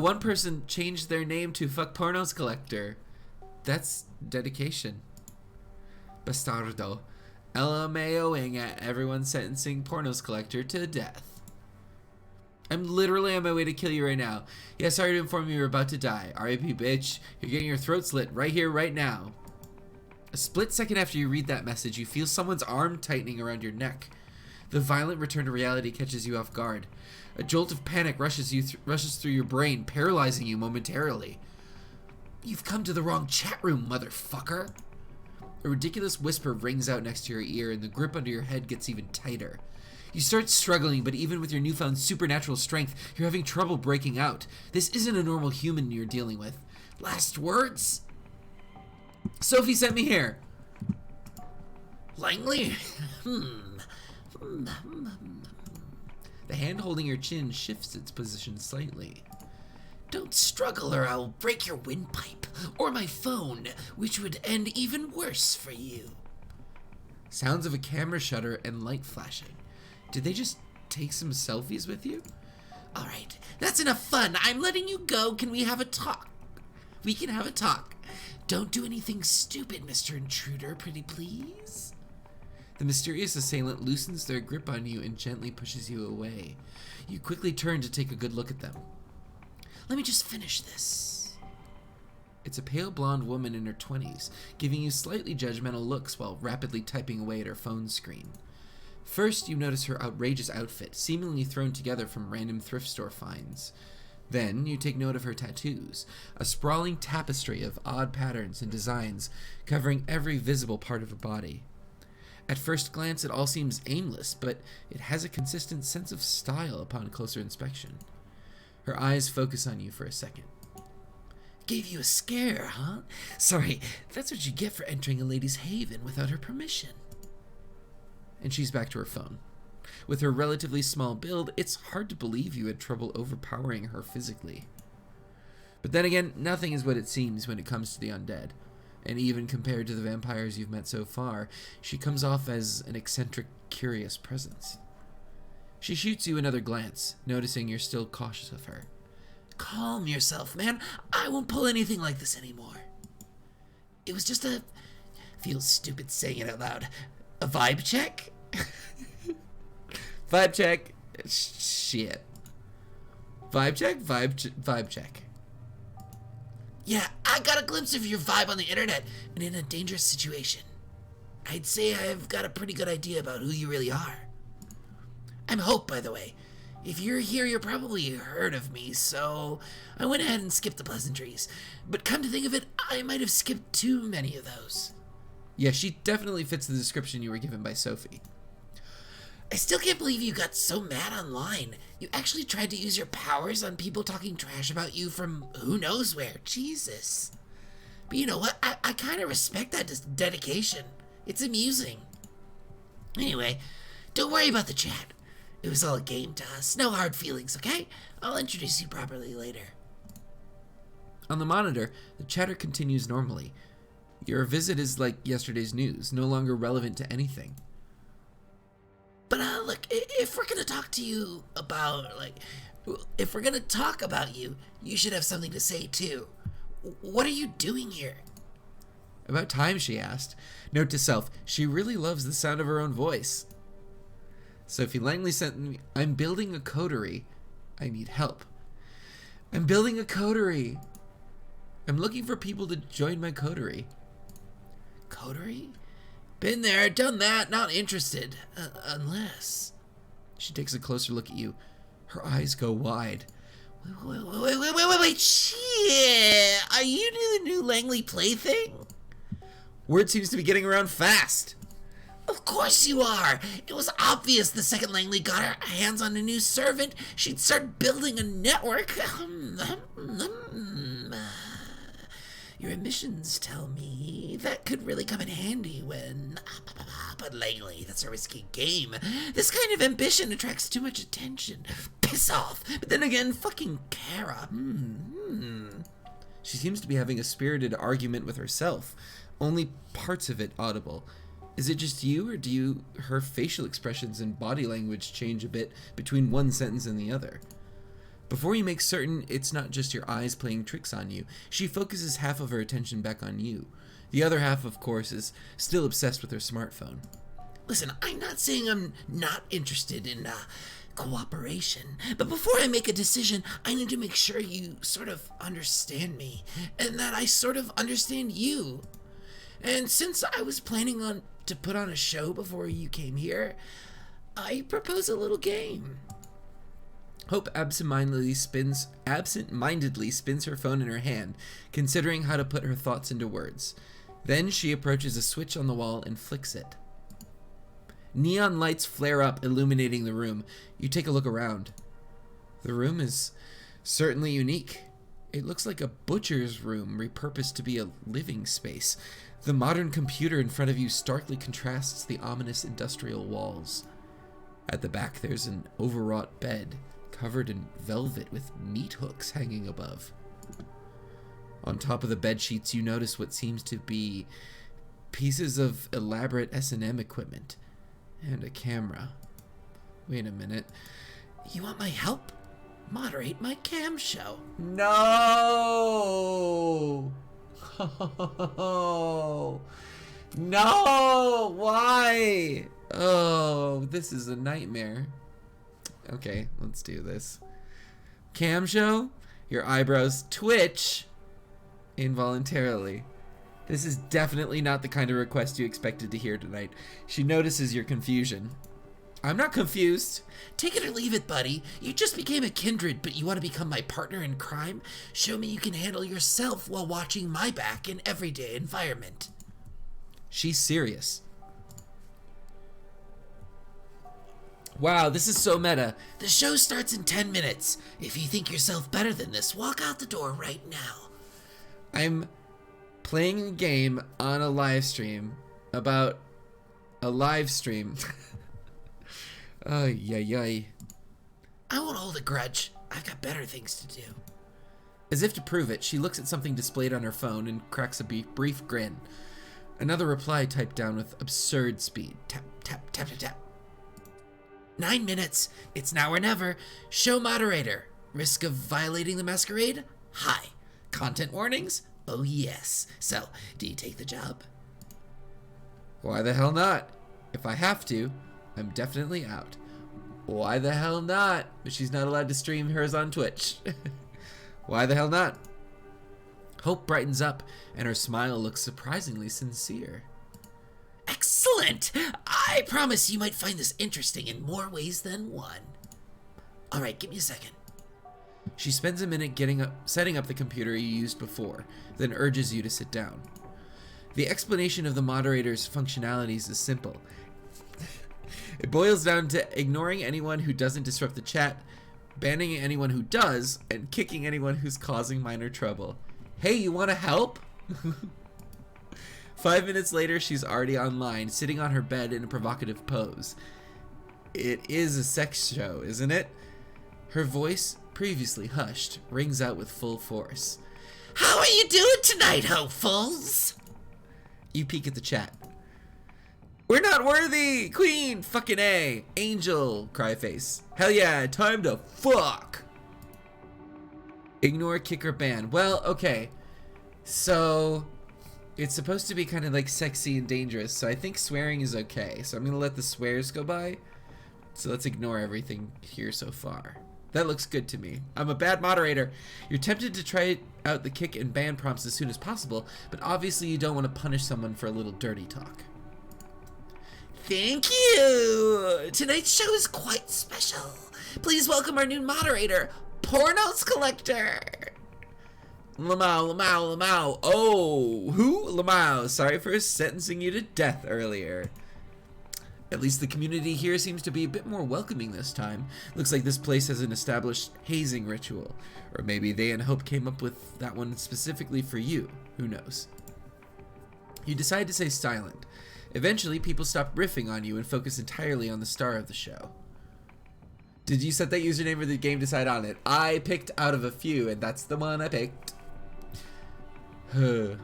one person changed their name to Fuck Pornos Collector. That's dedication. Bastardo. LMAOing at everyone sentencing Pornos Collector to death. I'm literally on my way to kill you right now. Yeah, sorry to inform you you're about to die. R.I.P. bitch. You're getting your throat slit right here, right now. A split second after you read that message, you feel someone's arm tightening around your neck. The violent return to reality catches you off guard. A jolt of panic rushes through your brain, paralyzing you momentarily. You've come to the wrong chat room, motherfucker. A ridiculous whisper rings out next to your ear, and the grip under your head gets even tighter. You start struggling, but even with your newfound supernatural strength, you're having trouble breaking out. This isn't a normal human you're dealing with. Last words? Sophie sent me here. Langley? The hand holding your chin shifts its position slightly. Don't struggle or I'll break your windpipe or my phone, which would end even worse for you. Sounds of a camera shutter and light flashing. Did they just take some selfies with you? All right, that's enough fun. I'm letting you go. Can we have a talk? We can have a talk. Don't do anything stupid, Mr. Intruder, pretty please. The mysterious assailant loosens their grip on you and gently pushes you away. You quickly turn to take a good look at them. Let me just finish this. It's a pale blonde woman in her 20s, giving you slightly judgmental looks while rapidly typing away at her phone screen. First, you notice her outrageous outfit, seemingly thrown together from random thrift store finds. Then, you take note of her tattoos, a sprawling tapestry of odd patterns and designs covering every visible part of her body. At first glance, it all seems aimless, but it has a consistent sense of style upon closer inspection. Her eyes focus on you for a second. Gave you a scare, huh? Sorry, that's what you get for entering a lady's haven without her permission. And she's back to her phone. With her relatively small build, it's hard to believe you had trouble overpowering her physically. But then again, nothing is what it seems when it comes to the undead. And even compared to the vampires you've met so far, she comes off as an eccentric, curious presence. She shoots you another glance, noticing you're still cautious of her. Calm yourself, man. I won't pull anything like this anymore. It was just a... Feels stupid saying it out loud. A vibe check? Vibe check. Shit. Vibe check? Vibe check. Yeah, I got a glimpse of your vibe on the internet and in a dangerous situation. I'd say I've got a pretty good idea about who you really are. I'm Hope, by the way. If you're here, you're probably heard of me, so I went ahead and skipped the pleasantries. But come to think of it, I might have skipped too many of those. Yeah, she definitely fits the description you were given by Sophie. I still can't believe you got so mad online. You actually tried to use your powers on people talking trash about you from who knows where. Jesus. But you know what? I kind of respect that dedication. It's amusing. Anyway, don't worry about the chat. It was all a game to us. No hard feelings, okay? I'll introduce you properly later. On the monitor, the chatter continues normally. Your visit is like yesterday's news, no longer relevant to anything. But look, if we're gonna talk to you about, if we're gonna talk about you, you should have something to say too. What are you doing here? About time, she asked. Note to self, she really loves the sound of her own voice. Sophie Langley sent me, I'm building a coterie. I need help. I'm building a coterie. I'm looking for people to join my coterie. Coterie? Been there, done that, not interested. Unless... She takes a closer look at you. Her eyes go wide. Wait, shit! Are you the new Langley plaything? Word seems to be getting around fast. Of course you are! It was obvious the second Langley got her hands on a new servant, she'd start building a network. Your ambitions tell me that could really come in handy when... But Langley, that's a risky game. This kind of ambition attracts too much attention. Piss off. But then again, fucking Kara. She seems to be having a spirited argument with herself. Only parts of it audible. Is it just you, or do her facial expressions and body language change a bit between one sentence and the other? Before you make certain it's not just your eyes playing tricks on you, she focuses half of her attention back on you. The other half, of course, is still obsessed with her smartphone. Listen, I'm not saying I'm not interested in cooperation, but before I make a decision, I need to make sure you sort of understand me, and that I sort of understand you. And since I was planning on to put on a show before you came here, I propose a little game. Hope absent-mindedly spins her phone in her hand, considering how to put her thoughts into words. Then she approaches a switch on the wall and flicks it. Neon lights flare up, illuminating the room. You take a look around. The room is certainly unique. It looks like a butcher's room repurposed to be a living space. The modern computer in front of you starkly contrasts the ominous industrial walls. At the back, there's an overwrought bed, covered in velvet with meat hooks hanging above. On top of the bed sheets, you notice what seems to be pieces of elaborate S&M equipment and a camera. Wait a minute. You want my help? Moderate my cam show. No! No! Why? Oh, this is a nightmare. Okay, let's do this. Cam show? Your eyebrows twitch involuntarily. This is definitely not the kind of request you expected to hear tonight. She notices your confusion. I'm not confused. Take it or leave it, buddy. You just became a kindred, but you want to become my partner in crime? Show me you can handle yourself while watching my back in everyday environment. She's serious. Wow, this is so meta. The show starts in 10 minutes. If you think yourself better than this, walk out the door right now. I'm playing a game on a live stream about a live stream. Ay, ay, ay. I won't hold a grudge. I've got better things to do. As if to prove it, she looks at something displayed on her phone and cracks a brief grin. Another reply typed down with absurd speed. Tap, tap, tap, tap, tap. 9 minutes. It's now or never. Show moderator. Risk of violating the masquerade? High. Content warnings? Oh yes. So, do you take the job? Why the hell not? If I have to, I'm definitely out. Why the hell not? But she's not allowed to stream hers on Twitch. Why the hell not? Hope brightens up, and her smile looks surprisingly sincere. Excellent! I promise you might find this interesting in more ways than one. Alright, give me a second. She spends a minute setting up the computer you used before, then urges you to sit down. The explanation of the moderator's functionalities is simple. It boils down to ignoring anyone who doesn't disrupt the chat, banning anyone who does, and kicking anyone who's causing minor trouble. Hey, you want to help? 5 minutes later, she's already online, sitting on her bed in a provocative pose. It is a sex show, isn't it? Her voice, previously hushed, rings out with full force. How are you doing tonight, hopefuls? You peek at the chat. We're not worthy! Queen! Fucking A! Angel! Cryface. Hell yeah, time to fuck! Ignore, kick, or ban. Well, okay. So, it's supposed to be kind of like sexy and dangerous, so I think swearing is okay. So I'm gonna let the swears go by. So let's ignore everything here so far. That looks good to me. I'm a bad moderator. You're tempted to try out the kick and ban prompts as soon as possible, but obviously you don't want to punish someone for a little dirty talk. Thank you! Tonight's show is quite special. Please welcome our new moderator, Pornos Collector. Lamau. Oh, who? Lamau. Sorry for sentencing you to death earlier. At least the community here seems to be a bit more welcoming this time. Looks like this place has an established hazing ritual. Or maybe they and Hope came up with that one specifically for you. Who knows? You decide to stay silent. Eventually, people stop riffing on you and focus entirely on the star of the show. Did you set that username or did the game decide on it? I picked out of a few, and that's the one I picked. All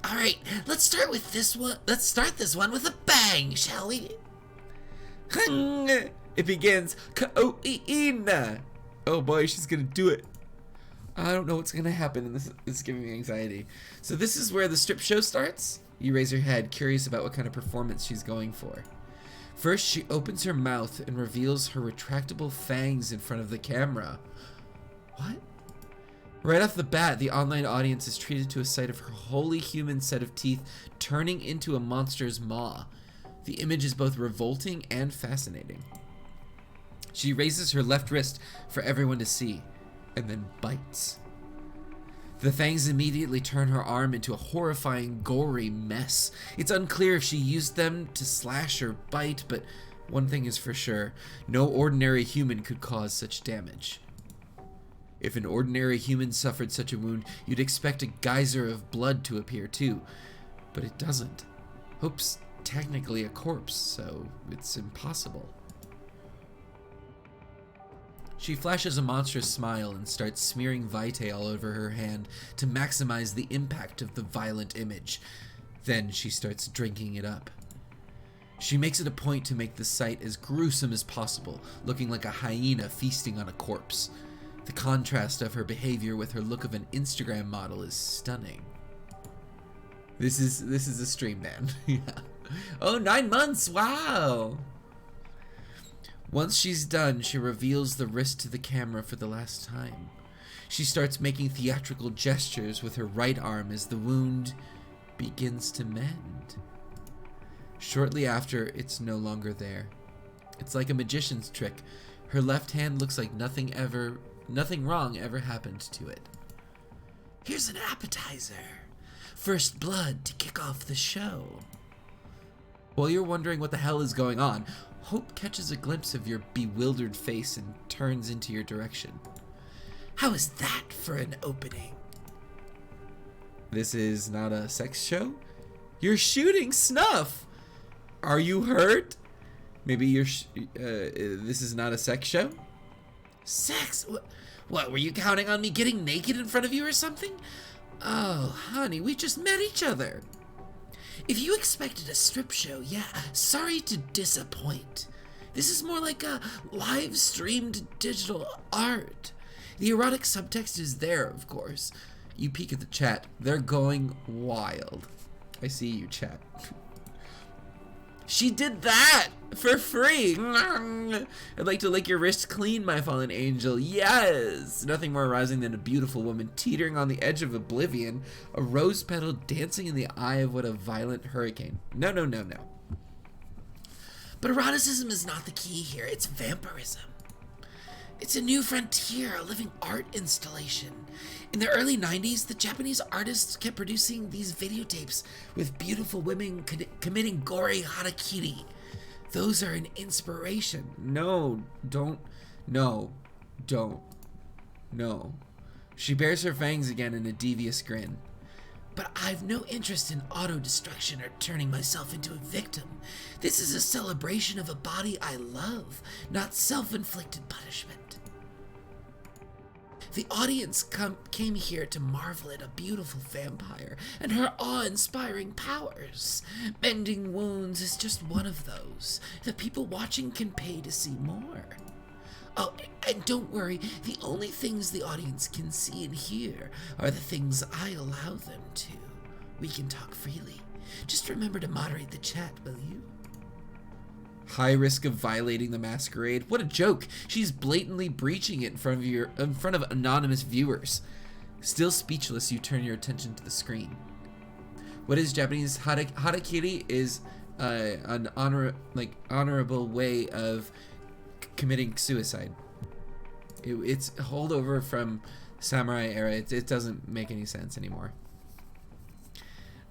right, let's start this one with a bang, shall we? It begins. Koina. Oh boy, she's gonna do it. I don't know what's gonna happen, and this is giving me anxiety. So this is where the strip show starts? You raise your head, curious about what kind of performance she's going for. First, she opens her mouth and reveals her retractable fangs in front of the camera. What? Right off the bat, the online audience is treated to a sight of her wholly human set of teeth turning into a monster's maw. The image is both revolting and fascinating. She raises her left wrist for everyone to see, and then bites. The fangs immediately turn her arm into a horrifying, gory mess. It's unclear if she used them to slash or bite, but one thing is for sure, no ordinary human could cause such damage. If an ordinary human suffered such a wound, you'd expect a geyser of blood to appear too, but it doesn't. Hope's technically a corpse, so it's impossible. She flashes a monstrous smile and starts smearing Vitae all over her hand to maximize the impact of the violent image. Then she starts drinking it up. She makes it a point to make the sight as gruesome as possible, looking like a hyena feasting on a corpse. The contrast of her behavior with her look of an Instagram model is stunning. This is a stream, man. Yeah. Oh, 9 months! Wow! Once she's done, she reveals the wrist to the camera for the last time. She starts making theatrical gestures with her right arm as the wound begins to mend. Shortly after, it's no longer there. It's like a magician's trick. Her left hand looks like nothing wrong ever happened to it. Here's an appetizer. First blood to kick off the show. While you're wondering what the hell is going on, Hope catches a glimpse of your bewildered face and turns into your direction. How is that for an opening? This is not a sex show? You're shooting snuff! Are you hurt? Maybe this is not a sex show? Sex? What, were you counting on me getting naked in front of you or something? Oh, honey, we just met each other. If you expected a strip show, yeah, sorry to disappoint. This is more like a live-streamed digital art. The erotic subtext is there, of course. You peek at the chat. They're going wild. I see you, chat. She did that for free. I'd like to lick your wrist clean, my fallen angel. Yes. Nothing more arousing than a beautiful woman teetering on the edge of oblivion, a rose petal dancing in the eye of what a violent hurricane. No. But eroticism is not the key here. It's vampirism. It's a new frontier, a living art installation. In the early 90s, the Japanese artists kept producing these videotapes with beautiful women committing gory harakiri. Those are an inspiration. No. She bares her fangs again in a devious grin. But I've no interest in auto-destruction or turning myself into a victim. This is a celebration of a body I love, not self-inflicted punishment. The audience came here to marvel at a beautiful vampire and her awe-inspiring powers. Mending wounds is just one of those. The people watching can pay to see more. Oh, and don't worry, the only things the audience can see and hear are the things I allow them to. We can talk freely. Just remember to moderate the chat, will you? High risk of violating the Masquerade. What a joke. She's blatantly breaching it in front of anonymous viewers. Still speechless, you turn your attention to the screen. What is Japanese harakiri is an honorable way of committing suicide. It's a holdover from samurai era. It doesn't make any sense anymore.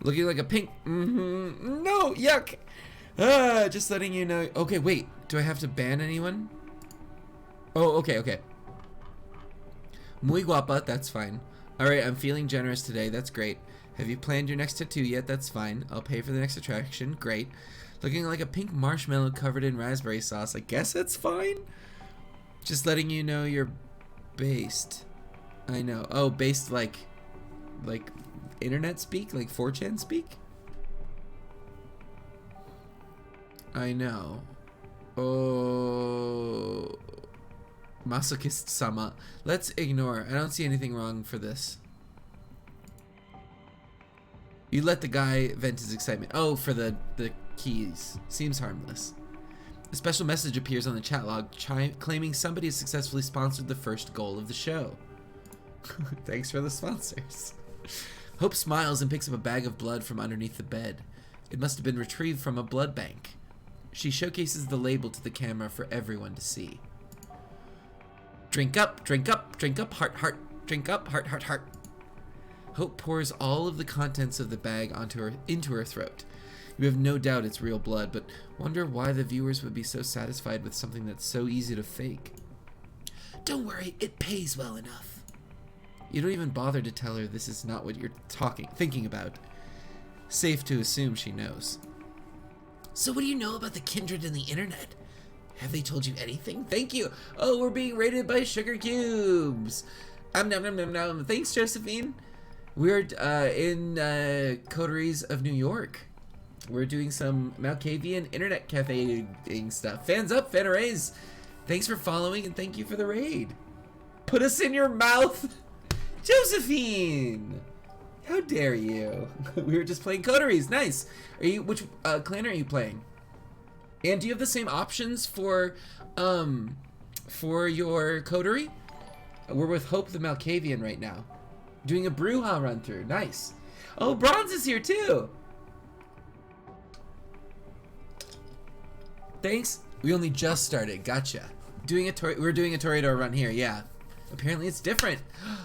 Looking like a pink. No, yuck. Just letting you know. Okay, wait. Do I have to ban anyone? Oh, okay. Muy guapa, that's fine. Alright, I'm feeling generous today, that's great. Have you planned your next tattoo yet? That's fine. I'll pay for the next attraction, great. Looking like a pink marshmallow covered in raspberry sauce, I guess that's fine? Just letting you know you're based. I know. Oh, based like internet speak? Like 4chan speak? I know. Oh. Masochist-sama. Let's ignore. I don't see anything wrong for this. You let the guy vent his excitement. Oh, for the keys. Seems harmless. A special message appears on the chat log claiming somebody has successfully sponsored the first goal of the show. Thanks for the sponsors. Hope smiles and picks up a bag of blood from underneath the bed. It must have been retrieved from a blood bank. She showcases the label to the camera for everyone to see. Drink up, drink up, drink up, heart, heart, drink up, heart, heart, heart. Hope pours all of the contents of the bag into her throat. You have no doubt it's real blood, but wonder why the viewers would be so satisfied with something that's so easy to fake. Don't worry, it pays well enough. You don't even bother to tell her this is not what you're thinking about. Safe to assume she knows. So what do you know about the kindred and the internet? Have they told you anything? Thank you. Oh, we're being rated by Sugar Cubes. Nom, nom, nom, nom. Thanks, Josephine. We're in Coteries of New York. We're doing some Malkavian internet cafe-ing stuff. Fans up, fan arrays. Thanks for following and thank you for the raid. Put us in your mouth. Josephine! How dare you? We were just playing Coteries. Nice. Which clan are you playing? And do you have the same options for your coterie? We're with Hope the Malkavian right now. Doing a Bruja run through. Nice. Oh, Bronze is here too. Thanks. We only just started. Gotcha. We're doing a Toreador run here. Yeah. Apparently it's different.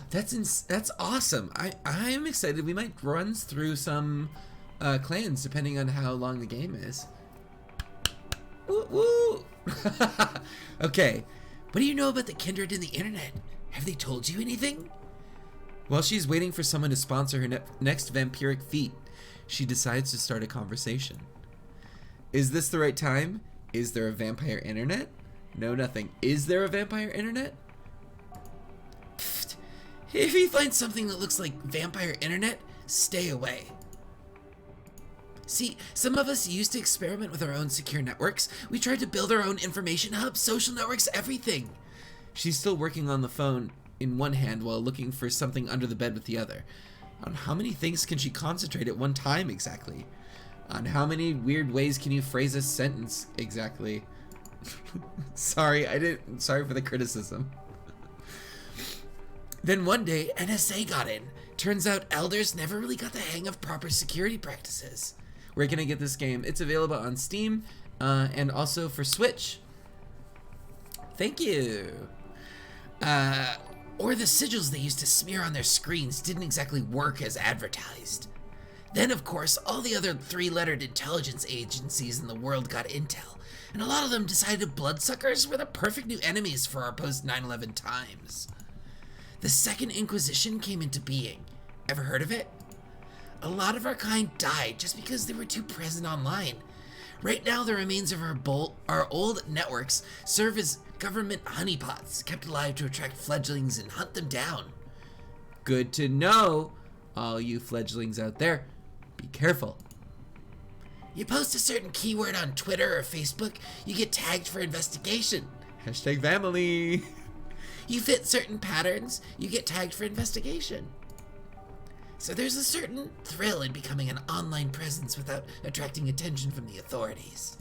That's awesome. I am excited. We might run through some clans depending on how long the game is. Woo woo. Okay. What do you know about the kindred and the internet? Have they told you anything? While she's waiting for someone to sponsor her next vampiric feat, she decides to start a conversation. Is this the right time? Is there a vampire internet? No, nothing. Is there a vampire internet? Pfft. If you find something that looks like vampire internet, stay away. See, some of us used to experiment with our own secure networks. We tried to build our own information hub, social networks, everything. She's still working on the phone in one hand while looking for something under the bed with the other. On how many things can she concentrate at one time exactly? On how many weird ways can you phrase a sentence exactly? Sorry for the criticism. Then one day, NSA got in. Turns out elders never really got the hang of proper security practices. Where can I get this game? It's available on Steam and also for Switch. Thank you. Or the sigils they used to smear on their screens didn't exactly work as advertised. Then, of course, all the other three-lettered intelligence agencies in the world got intel, and a lot of them decided bloodsuckers were the perfect new enemies for our post-9/11 times. The Second Inquisition came into being. Ever heard of it? A lot of our kind died just because they were too present online. Right now, the remains of our old networks serve as government honeypots, kept alive to attract fledglings and hunt them down. Good to know, all you fledglings out there. Be careful. You post a certain keyword on Twitter or Facebook, you get tagged for investigation. Hashtag family. You fit certain patterns, you get tagged for investigation. So there's a certain thrill in becoming an online presence without attracting attention from the authorities.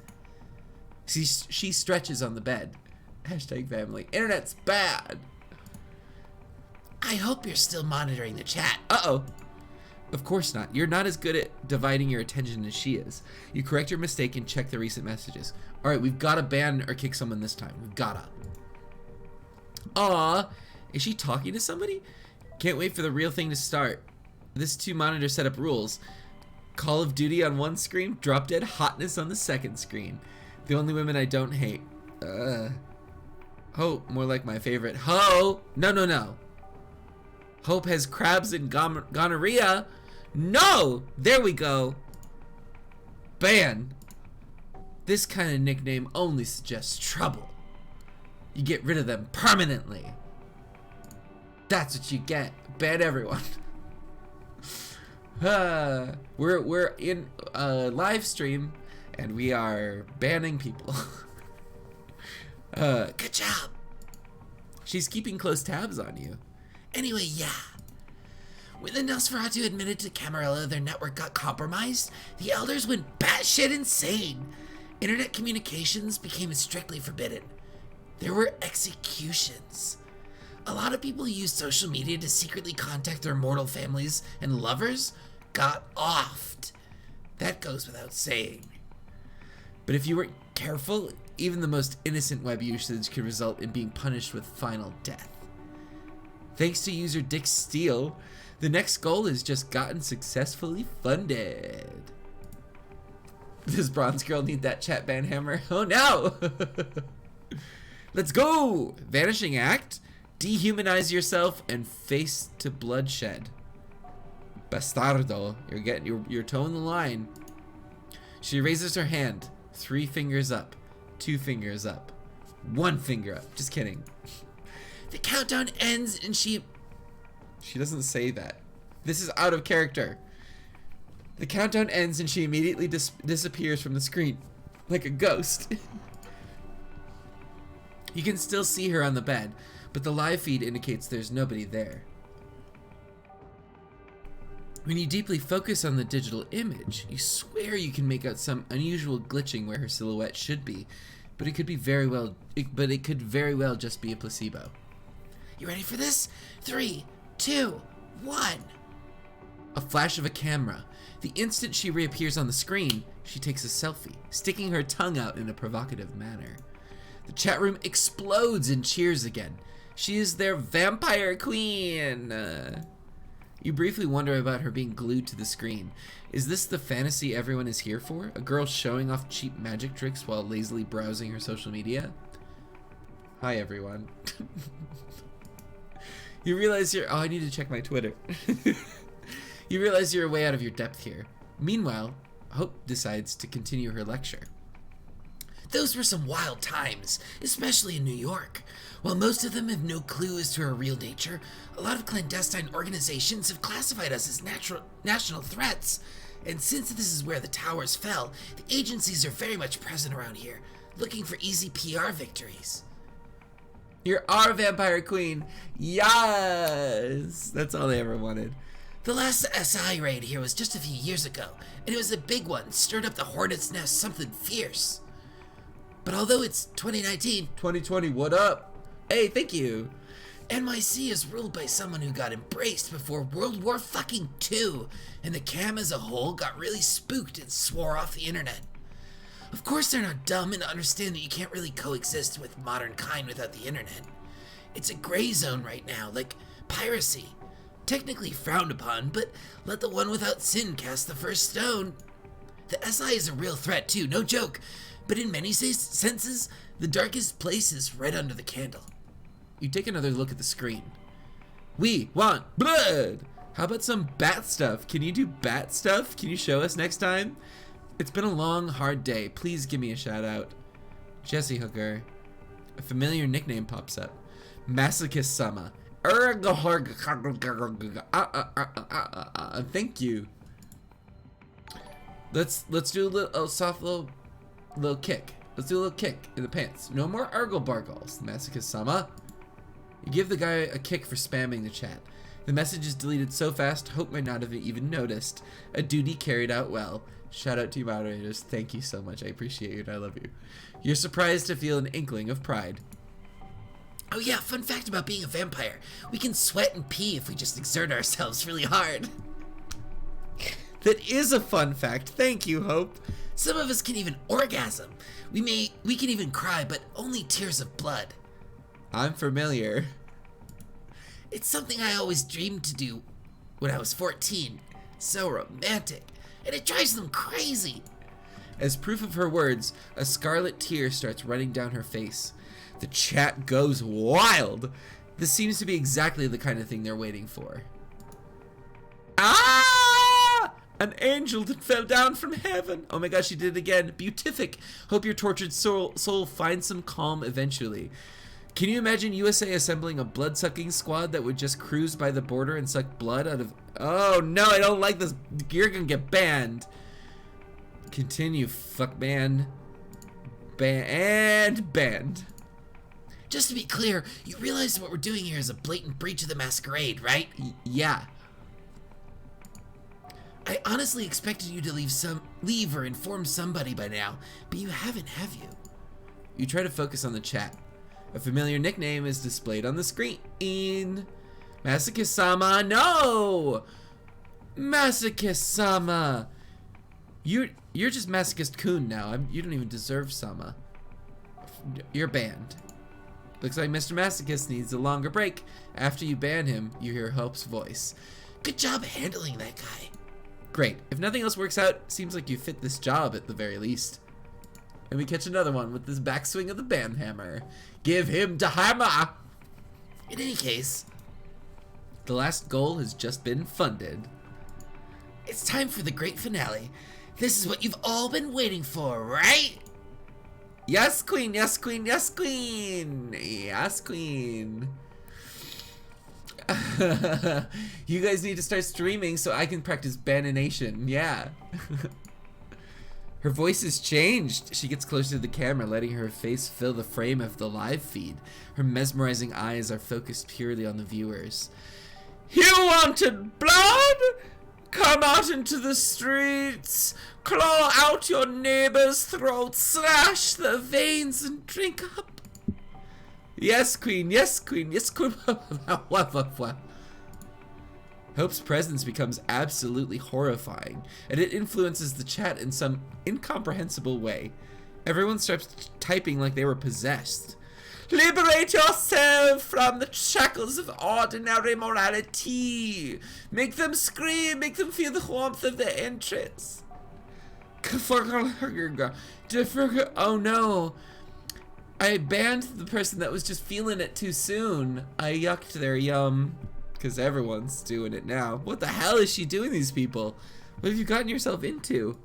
She stretches on the bed. Hashtag family. Internet's bad. I hope you're still monitoring the chat. Uh-oh. Of course not. You're not as good at dividing your attention as she is. You correct your mistake and check the recent messages. Alright, we've got to ban or kick someone this time. We've gotta. Aw, is she talking to somebody? Can't wait for the real thing to start. This 2-monitor setup rules. Call of Duty on one screen, Drop Dead Hotness on the second screen. The only women I don't hate. Hope, more like my favorite. Ho! No. Hope has crabs and gonorrhea. No! There we go. Ban. This kind of nickname only suggests trouble. You get rid of them permanently. That's what you get. Ban everyone. We're in a live stream and we are banning people. Good job. She's keeping close tabs on you. Anyway, yeah. When the Nosferatu admitted to Camarilla their network got compromised, the elders went batshit insane. Internet communications became strictly forbidden. There were executions. A lot of people who used social media to secretly contact their mortal families and lovers got offed. That goes without saying. But if you weren't careful, even the most innocent web usage could result in being punished with final death. Thanks to user Dick Steele, the next goal has just gotten successfully funded. Does Bronze Girl need that chat ban hammer? Oh no! Let's go! Vanishing act, dehumanize yourself, and face to bloodshed. Bastardo, you're towing the line. She raises her hand, 3 fingers up, 2 fingers up, 1 finger up. Just kidding. The countdown ends and she doesn't say that. This is out of character. The countdown ends and she immediately disappears from the screen like a ghost. You can still see her on the bed, but the live feed indicates there's nobody there. When you deeply focus on the digital image, you swear you can make out some unusual glitching where her silhouette should be, but it could very well just be a placebo. You ready for this? 3, 2, 1. A flash of a camera. The instant she reappears on the screen, she takes a selfie, sticking her tongue out in a provocative manner. The chat room explodes in cheers again. She is their vampire queen! You briefly wonder about her being glued to the screen. Is this the fantasy everyone is here for? A girl showing off cheap magic tricks while lazily browsing her social media? Hi everyone. You realize you're... Oh, I need to check my Twitter. You realize you're way out of your depth here. Meanwhile, Hope decides to continue her lecture. Those were some wild times, especially in New York. While most of them have no clue as to our real nature, a lot of clandestine organizations have classified us as national threats. And since this is where the towers fell, the agencies are very much present around here, looking for easy PR victories. You're our vampire queen. Yes! That's all they ever wanted. The last SI raid here was just a few years ago, and it was a big one, stirred up the hornet's nest something fierce. But although it's 2019... 2020, what up? Hey, thank you. NYC is ruled by someone who got embraced before World War fucking II, and the cam as a whole got really spooked and swore off the internet. Of course they're not dumb and understand that you can't really coexist with modern kind without the internet. It's a gray zone right now, like piracy. Technically frowned upon, but let the one without sin cast the first stone. The SI is a real threat too, no joke, but in many senses, the darkest place is right under the candle. You take another look at the screen. We want blood! How about some bat stuff? Can you do bat stuff? Can you show us next time? It's been a long, hard day. Please give me a shout out. Jesse Hooker. A familiar nickname pops up. Masochist Sama. Thank you. Let's do a soft little kick. Let's do a little kick in the pants. No more argle bargles, Masochist Sama. You give the guy a kick for spamming the chat. The message is deleted so fast, Hope might not have even noticed. A duty carried out well. Shout out to you moderators. Thank you so much. I appreciate you and I love you. You're surprised to feel an inkling of pride. Oh yeah, fun fact about being a vampire. We can sweat and pee if we just exert ourselves really hard. That is a fun fact. Thank you, Hope. Some of us can even orgasm. We can even cry, but only tears of blood. I'm familiar. It's something I always dreamed to do when I was 14. So romantic. And it drives them crazy. As proof of her words, a scarlet tear starts running down her face. The chat goes wild. This seems to be exactly the kind of thing they're waiting for. Ah! An angel that fell down from heaven. Oh my gosh, she did it again. Beatific. Hope your tortured soul finds some calm eventually. Can you imagine USA assembling a blood-sucking squad that would just cruise by the border and suck blood out of... Oh no, I don't like this. You're gonna get banned. Continue, fuck man. Banned. Just to be clear, you realize what we're doing here is a blatant breach of the Masquerade, right? Yeah. I honestly expected you to leave or inform somebody by now, but you haven't, have you? You try to focus on the chat. A familiar nickname is displayed on the screen. Masochist-sama, no! Masochist-sama! You're just Masochist-kun now. You don't even deserve Sama. You're banned. Looks like Mr. Masochist needs a longer break. After you ban him, you hear Hope's voice. Good job handling that guy. Great. If nothing else works out, seems like you fit this job at the very least. And we catch another one with this backswing of the ban hammer. Give him the hammer! In any case, the last goal has just been funded. It's time for the great finale. This is what you've all been waiting for, right? Yes, queen, yes, queen, yes, queen! Yes, queen. You guys need to start streaming so I can practice banination. Yeah. Her voice has changed. She gets closer to the camera, letting her face fill the frame of the live feed. Her mesmerizing eyes are focused purely on the viewers. You wanted blood? Come out into the streets. Claw out your neighbor's throat. Slash the veins and drink up. Yes, queen. Yes, queen. Yes, queen. Hope's presence becomes absolutely horrifying, and it influences the chat in some incomprehensible way. Everyone starts typing like they were possessed. Liberate yourself from the shackles of ordinary morality. Make them scream. Make them feel the warmth of their entrance. Oh no. I banned the person that was just feeling it too soon. I yucked their yum. Because everyone's doing it now. What the hell is she doing, these people? What have you gotten yourself into?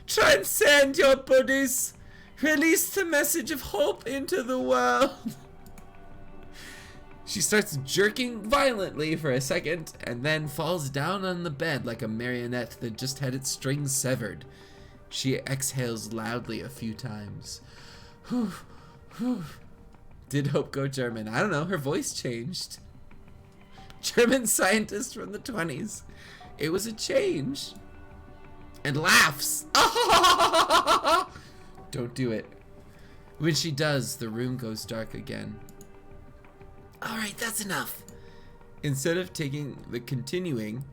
Transcend your bodies. Release the message of hope into the world. She starts jerking violently for a second and then falls down on the bed like a marionette that just had its strings severed. She exhales loudly a few times. Whew, whew. Did Hope go German? I don't know. Her voice changed. German scientist from the 20s. It was a change. And laughs. Don't do it. When she does, the room goes dark again. Alright, that's enough. Instead of taking the continuing,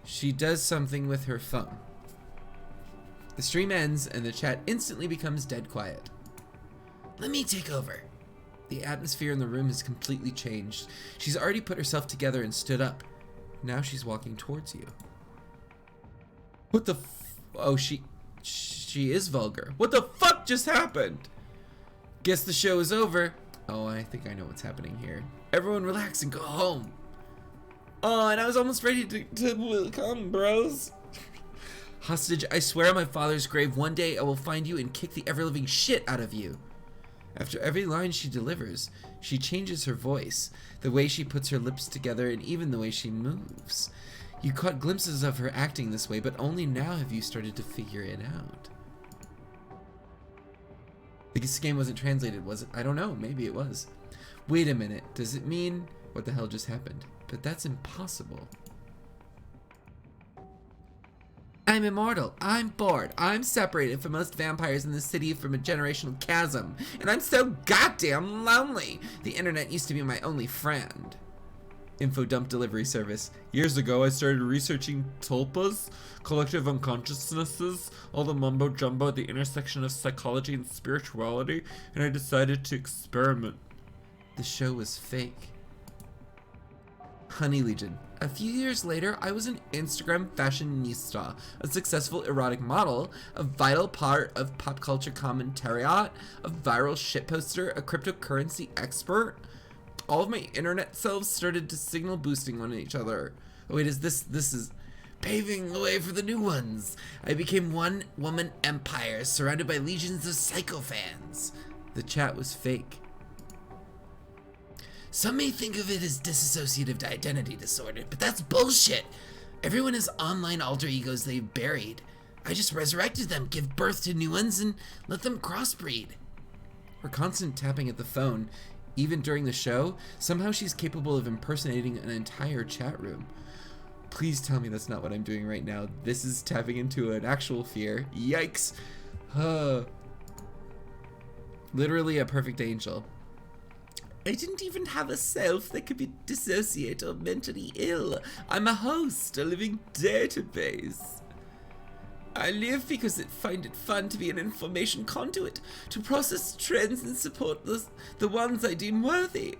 she does something with her phone. The stream ends and the chat instantly becomes dead quiet. Let me take over. The atmosphere in the room has completely changed. She's already put herself together and stood up. Now she's walking towards you. What the oh, she is vulgar. What the fuck just happened? Guess the show is over. Oh, I think I know what's happening here. Everyone relax and go home. Oh, and I was almost ready to come, bros. Hostage, I swear on my father's grave, one day I will find you and kick the ever-living shit out of you. After every line she delivers, she changes her voice, the way she puts her lips together, and even the way she moves. You caught glimpses of her acting this way, but only now have you started to figure it out. This game wasn't translated, was it? I don't know, maybe it was. Wait a minute, does it mean... What the hell just happened? But that's impossible. I'm immortal, I'm bored, I'm separated from most vampires in the city from a generational chasm, and I'm so goddamn lonely. The internet used to be my only friend. Info dump delivery service. Years ago, I started researching tulpas, collective unconsciousnesses, all the mumbo jumbo at the intersection of psychology and spirituality, and I decided to experiment. The show was fake. Honey Legion. A few years later, I was an Instagram fashionista, a successful erotic model, a vital part of pop culture commentariat, a viral shitposter, a cryptocurrency expert. All of my internet selves started to signal boosting on each other. Oh wait, this is paving the way for the new ones. I became one woman empire surrounded by legions of psycho fans. The chat was fake. Some may think of it as dissociative identity disorder, but that's bullshit. Everyone has online alter egos they've buried. I just resurrected them, give birth to new ones, and let them crossbreed. Her constant tapping at the phone, even during the show, somehow she's capable of impersonating an entire chat room. Please tell me that's not what I'm doing right now. This is tapping into an actual fear. Yikes. Literally a perfect angel. I didn't even have a self that could be dissociate or mentally ill. I'm a host, a living database. I live because I find it fun to be an information conduit, to process trends and support the ones I deem worthy.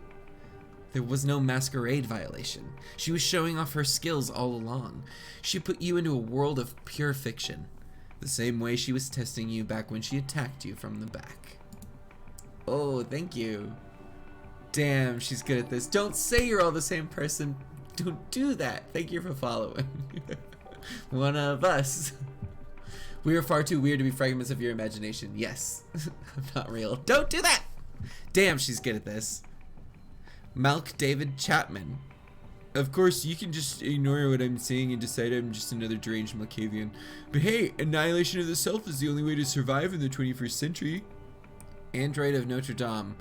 There was no Masquerade violation. She was showing off her skills all along. She put you into a world of pure fiction, the same way she was testing you back when she attacked you from the back. Oh, thank you. Damn, she's good at this. Don't say you're all the same person. Don't do that. Thank you for following. One of us. We are far too weird to be fragments of your imagination. Yes. I'm not real. Don't do that! Damn, she's good at this. Malk David Chapman. Of course, you can just ignore what I'm saying and decide I'm just another deranged Malkavian. But hey, annihilation of the self is the only way to survive in the 21st century. Android of Notre Dame.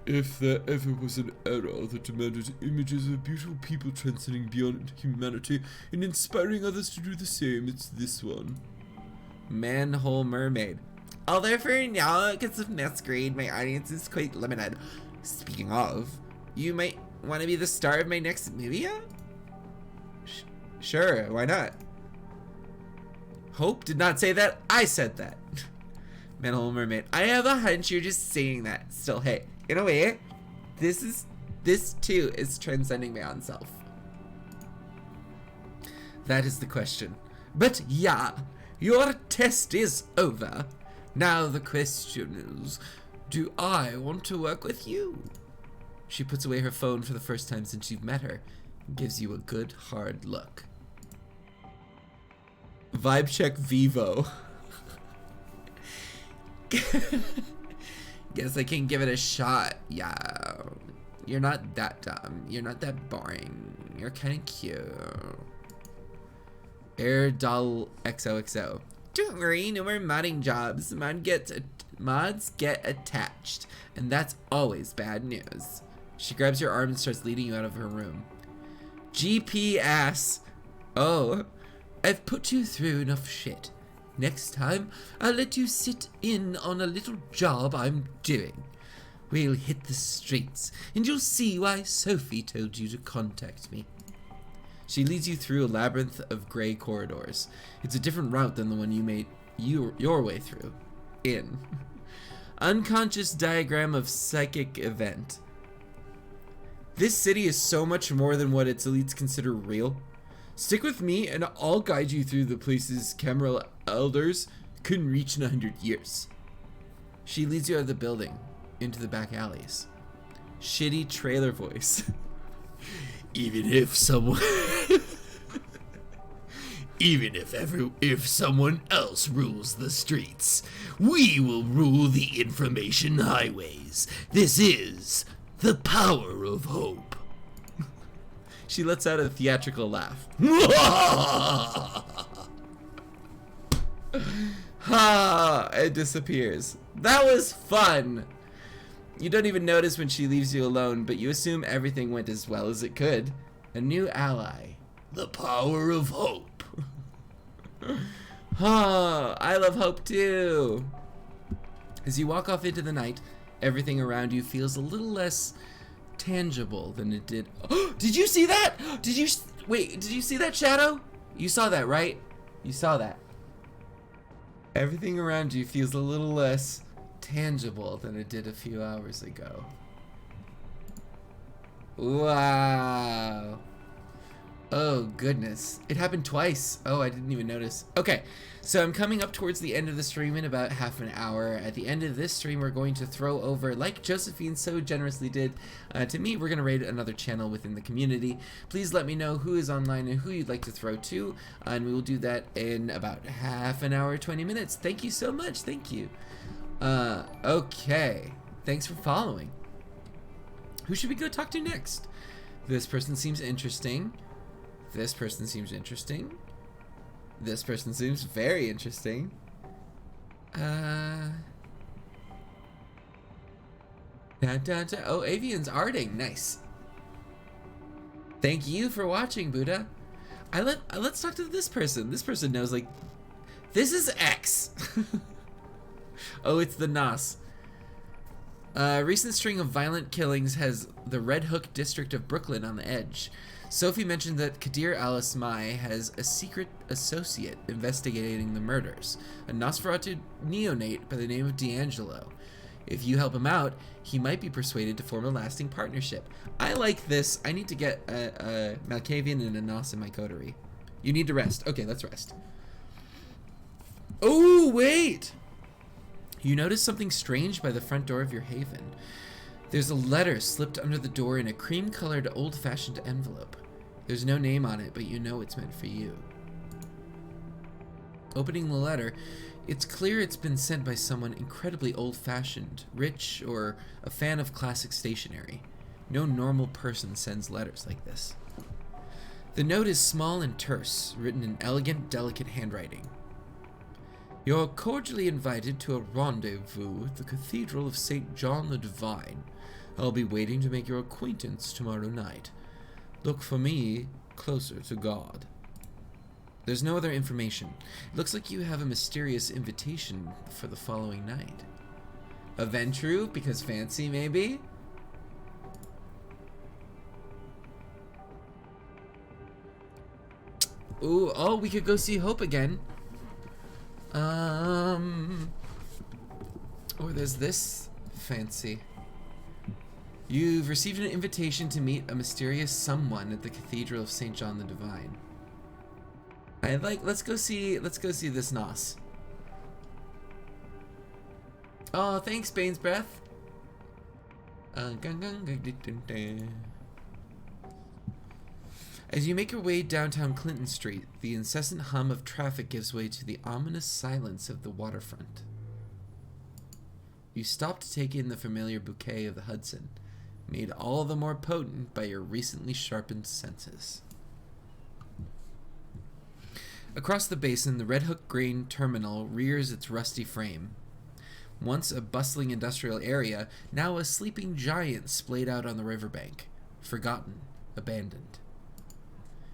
If there ever was an era that demanded images of beautiful people transcending beyond humanity and inspiring others to do the same, it's this one. Manhole Mermaid. Although for now, because of Masquerade, my audience is quite limited. Speaking of, you might want to be the star of my next movie? Sure, why not? Hope did not say that. I said that. Manhole Mermaid. I have a hunch you're just saying that. Still, hey, in a way, this too is transcending my own self. That is the question. But yeah, your test is over. Now the question is, do I want to work with you? She puts away her phone for the first time since you've met her and gives you a good hard look. Vibe check Vivo. Guess I can give it a shot. Yeah. You're not that dumb. You're not that boring. You're kind of cute. Air doll XOXO. Don't worry, no more modding jobs. Mods get attached, and that's always bad news. She grabs your arm and starts leading you out of her room. GP ass. Oh, I've put you through enough shit. Next time, I'll let you sit in on a little job I'm doing. We'll hit the streets, and you'll see why Sophie told you to contact me. She leads you through a labyrinth of gray corridors. It's a different route than the one you made your way through. In. Unconscious diagram of psychic event. This city is so much more than what its elites consider real. Stick with me and I'll guide you through the places Cameral elders couldn't reach in 100 years. She leads you out of the building, into the back alleys. Shitty trailer voice. Even if someone if someone else rules the streets, we will rule the information highways. This is the power of hope. She lets out a theatrical laugh. Ha! It disappears. That was fun. You don't even notice when she leaves you alone, but you assume everything went as well as it could. A new ally. The power of hope. Ha! I love hope too. As you walk off into the night, everything around you feels a little less tangible than it did. Did you see that? Did you see that shadow? You saw that, right? You saw that. Everything around you feels a little less tangible than it did a few hours ago. Wow. Oh goodness, it happened twice. Oh, I didn't even notice. Okay, so I'm coming up towards the end of the stream in about half an hour. At the end of this stream, we're going to throw over, like Josephine so generously did to me, we're going to raid another channel within the community. Please let me know who is online and who you'd like to throw to, and we will do that in about half an hour, 20 minutes. Thank you so much. Thank you. Okay. Thanks for following. Who should we go talk to next? This person seems interesting. This person seems interesting. This person seems very interesting. Oh, Avian's arting. Nice. Thank you for watching, Buddha. Let's talk to this person. This person knows, like, this is X. Oh, it's the Nas. Recent string of violent killings has the Red Hook district of Brooklyn on the edge. Sophie mentioned that Kadir Al-Asmai has a secret associate investigating the murders, a Nosferatu neonate by the name of D'Angelo. If you help him out, he might be persuaded to form a lasting partnership. I like this. I need to get a Malkavian and a Nos in my coterie. You need to rest. Okay, let's rest. Oh, wait! You notice something strange by the front door of your haven. There's a letter slipped under the door in a cream-colored, old-fashioned envelope. There's no name on it, but you know it's meant for you. Opening the letter, it's clear it's been sent by someone incredibly old-fashioned, rich, or a fan of classic stationery. No normal person sends letters like this. The note is small and terse, written in elegant, delicate handwriting. You're cordially invited to a rendezvous at the Cathedral of St. John the Divine. I'll be waiting to make your acquaintance tomorrow night. Look for me closer to God. There's no other information. It looks like you have a mysterious invitation for the following night. A Ventru, because fancy, maybe? Ooh, oh, we could go see Hope again. Or there's this fancy. You've received an invitation to meet a mysterious someone at the Cathedral of St. John the Divine. Let's go see this Nos. Oh, thanks, Bane's Breath. As you make your way downtown Clinton Street, the incessant hum of traffic gives way to the ominous silence of the waterfront. You stop to take in the familiar bouquet of the Hudson, made all the more potent by your recently sharpened senses. Across the basin, the Red Hook grain terminal rears its rusty frame. Once a bustling industrial area, now a sleeping giant splayed out on the riverbank, forgotten, abandoned.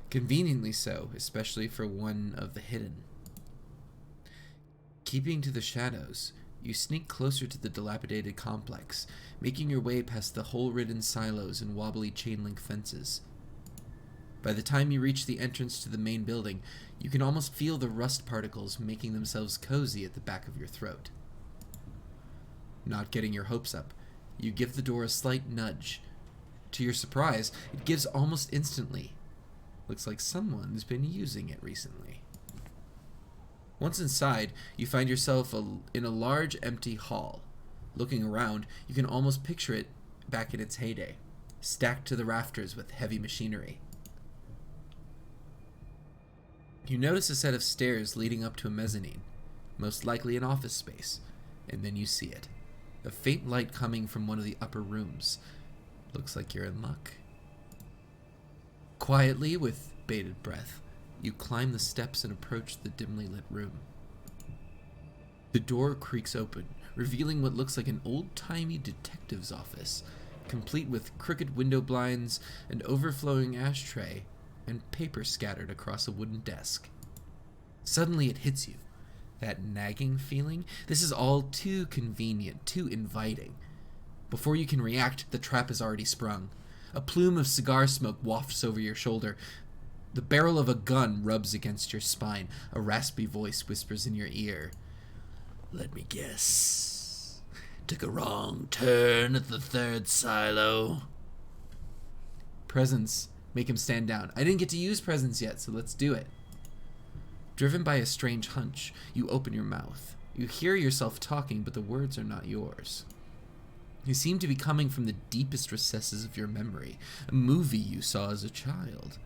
Conveniently so, especially for one of the hidden. Keeping to the shadows, you sneak closer to the dilapidated complex, making your way past the hole-ridden silos and wobbly chain-link fences. By the time you reach the entrance to the main building, you can almost feel the rust particles making themselves cozy at the back of your throat. Not getting your hopes up, you give the door a slight nudge. To your surprise, it gives almost instantly. Looks like someone's been using it recently. Once inside, you find yourself in a large, empty hall. Looking around, you can almost picture it back in its heyday, stacked to the rafters with heavy machinery. You notice a set of stairs leading up to a mezzanine, most likely an office space, and then you see it. A faint light coming from one of the upper rooms. Looks like you're in luck. Quietly, with bated breath, you climb the steps and approach the dimly lit room. The door creaks open, revealing what looks like an old-timey detective's office, complete with crooked window blinds, an overflowing ashtray, and paper scattered across a wooden desk. Suddenly it hits you. That nagging feeling? This is all too convenient, too inviting. Before you can react, the trap is already sprung. A plume of cigar smoke wafts over your shoulder. The barrel of a gun rubs against your spine. A raspy voice whispers in your ear. Let me guess. Took a wrong turn at the third silo. Presence. Make him stand down. I didn't get to use presence yet, so let's do it. Driven by a strange hunch, you open your mouth. You hear yourself talking, but the words are not yours. You seem to be coming from the deepest recesses of your memory, a movie you saw as a child.